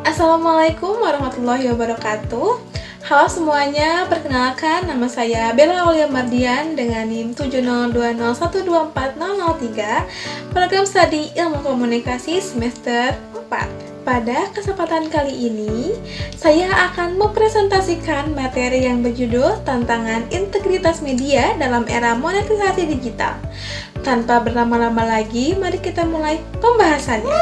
Assalamualaikum warahmatullahi wabarakatuh. Halo semuanya, perkenalkan nama saya Bella Aulia Mardian dengan NIM 70201240003, program studi Ilmu Komunikasi semester 4. Pada kesempatan kali ini, saya akan mempresentasikan materi yang berjudul Tantangan Integritas Media dalam Era Monetisasi Digital. Tanpa berlama-lama lagi, mari kita mulai pembahasannya.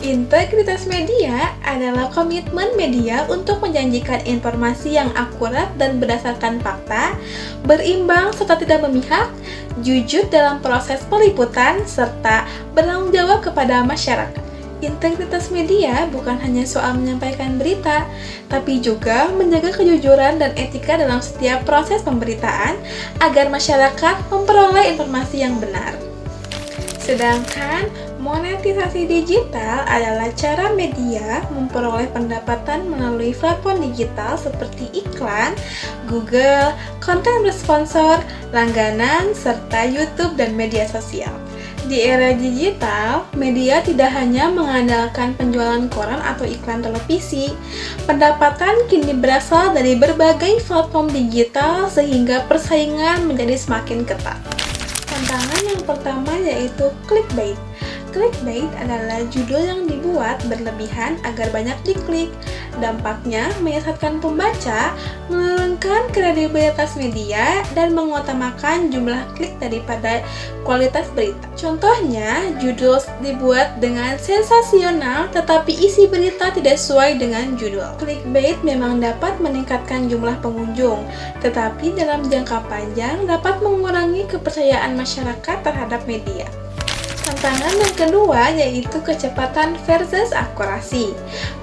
Integritas media adalah komitmen media untuk menjanjikan informasi yang akurat dan berdasarkan fakta, berimbang serta tidak memihak, jujur dalam proses peliputan, serta bertanggung jawab kepada masyarakat. Integritas media bukan hanya soal menyampaikan berita, tapi juga menjaga kejujuran dan etika dalam setiap proses pemberitaan agar masyarakat memperoleh informasi yang benar. Sedangkan monetisasi digital adalah cara media memperoleh pendapatan melalui platform digital seperti iklan, Google, konten bersponsor, langganan, serta YouTube dan media sosial. Di era digital, media tidak hanya mengandalkan penjualan koran atau iklan televisi. Pendapatan kini berasal dari berbagai platform digital sehingga persaingan menjadi semakin ketat. Tantangan yang pertama yaitu clickbait. Clickbait adalah judul yang dibuat berlebihan agar banyak diklik. Dampaknya menyesatkan pembaca, menurunkan kredibilitas media, dan mengutamakan jumlah klik daripada kualitas berita. Contohnya, judul dibuat dengan sensasional tetapi isi berita tidak sesuai dengan judul. Clickbait memang dapat meningkatkan jumlah pengunjung, tetapi dalam jangka panjang dapat mengurangi kepercayaan masyarakat terhadap media. Tantangan yang kedua yaitu kecepatan versus akurasi.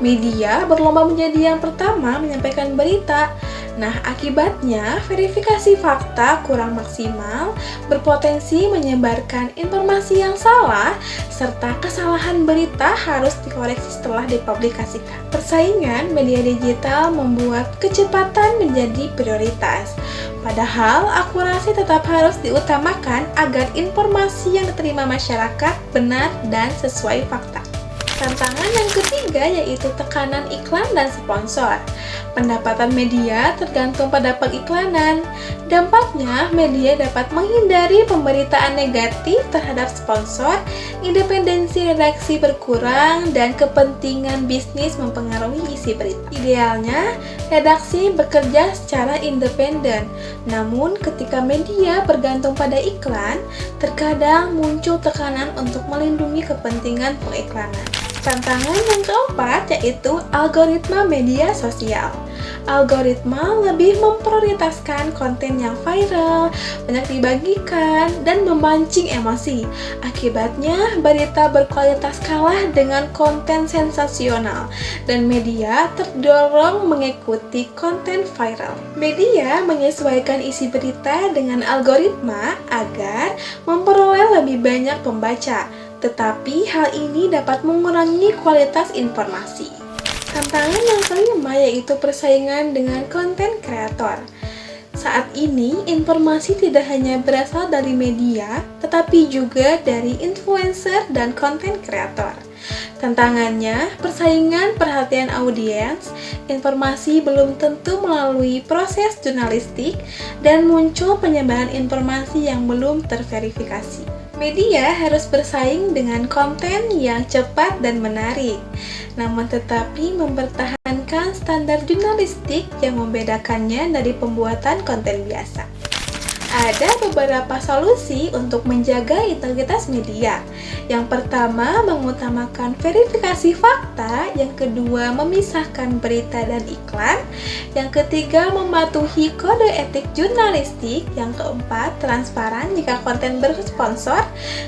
Media berlomba menjadi yang pertama menyampaikan berita. Nah, akibatnya verifikasi fakta kurang maksimal, berpotensi menyebarkan informasi yang salah, serta kesalahan berita harus dikoreksi setelah dipublikasikan. Persaingan media digital membuat kecepatan menjadi prioritas. Padahal akurasi tetap harus diutamakan agar informasi yang diterima masyarakat benar dan sesuai fakta. Tantangan yang ketiga yaitu tekanan iklan dan sponsor. Pendapatan media tergantung pada pengiklanan. Dampaknya, media dapat menghindari pemberitaan negatif terhadap sponsor, independensi redaksi berkurang, dan kepentingan bisnis mempengaruhi isi berita. Idealnya, redaksi bekerja secara independen. Namun, ketika media bergantung pada iklan, terkadang muncul tekanan untuk melindungi kepentingan pengiklanan. Tantangan yang keempat yaitu algoritma media sosial. Algoritma lebih memprioritaskan konten yang viral, banyak dibagikan, dan memancing emosi. Akibatnya, berita berkualitas kalah dengan konten sensasional, dan media terdorong mengikuti konten viral. Media menyesuaikan isi berita dengan algoritma agar memperoleh lebih banyak pembaca. Tetapi hal ini dapat mengurangi kualitas informasi. Tantangan yang kelima yaitu persaingan dengan konten kreator. Saat ini, informasi tidak hanya berasal dari media, tetapi juga dari influencer dan konten kreator. Tantangannya, persaingan perhatian audiens, informasi belum tentu melalui proses jurnalistik, dan muncul penyebaran informasi yang belum terverifikasi. Media harus bersaing dengan konten yang cepat dan menarik, namun tetapi mempertahankan standar jurnalistik yang membedakannya dari pembuatan konten biasa. Ada beberapa solusi untuk menjaga integritas media. Yang pertama, mengutamakan verifikasi fakta. Yang kedua, memisahkan berita dan iklan. Yang ketiga, mematuhi kode etik jurnalistik. Yang keempat, transparan jika konten bersponsor.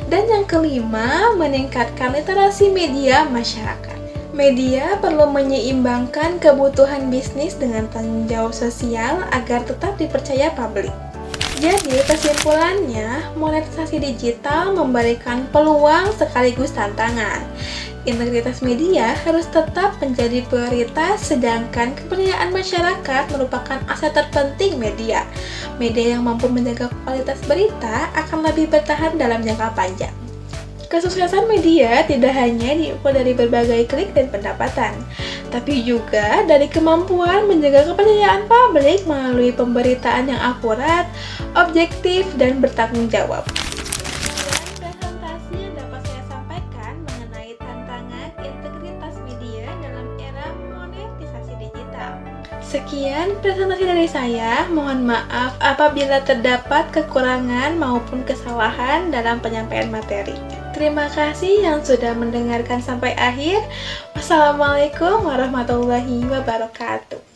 Dan yang kelima, meningkatkan literasi media masyarakat. Media perlu menyeimbangkan kebutuhan bisnis dengan tanggung jawab sosial agar tetap dipercaya publik. Jadi, kesimpulannya, monetisasi digital memberikan peluang sekaligus tantangan. Integritas media harus tetap menjadi prioritas, sedangkan kepercayaan masyarakat merupakan aset terpenting media. Media yang mampu menjaga kualitas berita akan lebih bertahan dalam jangka panjang. Kesuksesan media tidak hanya diukur dari berbagai klik dan pendapatan, tapi juga dari kemampuan menjaga kepercayaan publik melalui pemberitaan yang akurat, objektif, dan bertanggung jawab. Presentasi yang dapat saya sampaikan mengenai tantangan integritas media dalam era monetisasi digital. Sekian presentasi dari saya. Mohon maaf apabila terdapat kekurangan maupun kesalahan dalam penyampaian materi. Terima kasih yang sudah mendengarkan sampai akhir. Wassalamualaikum warahmatullahi wabarakatuh.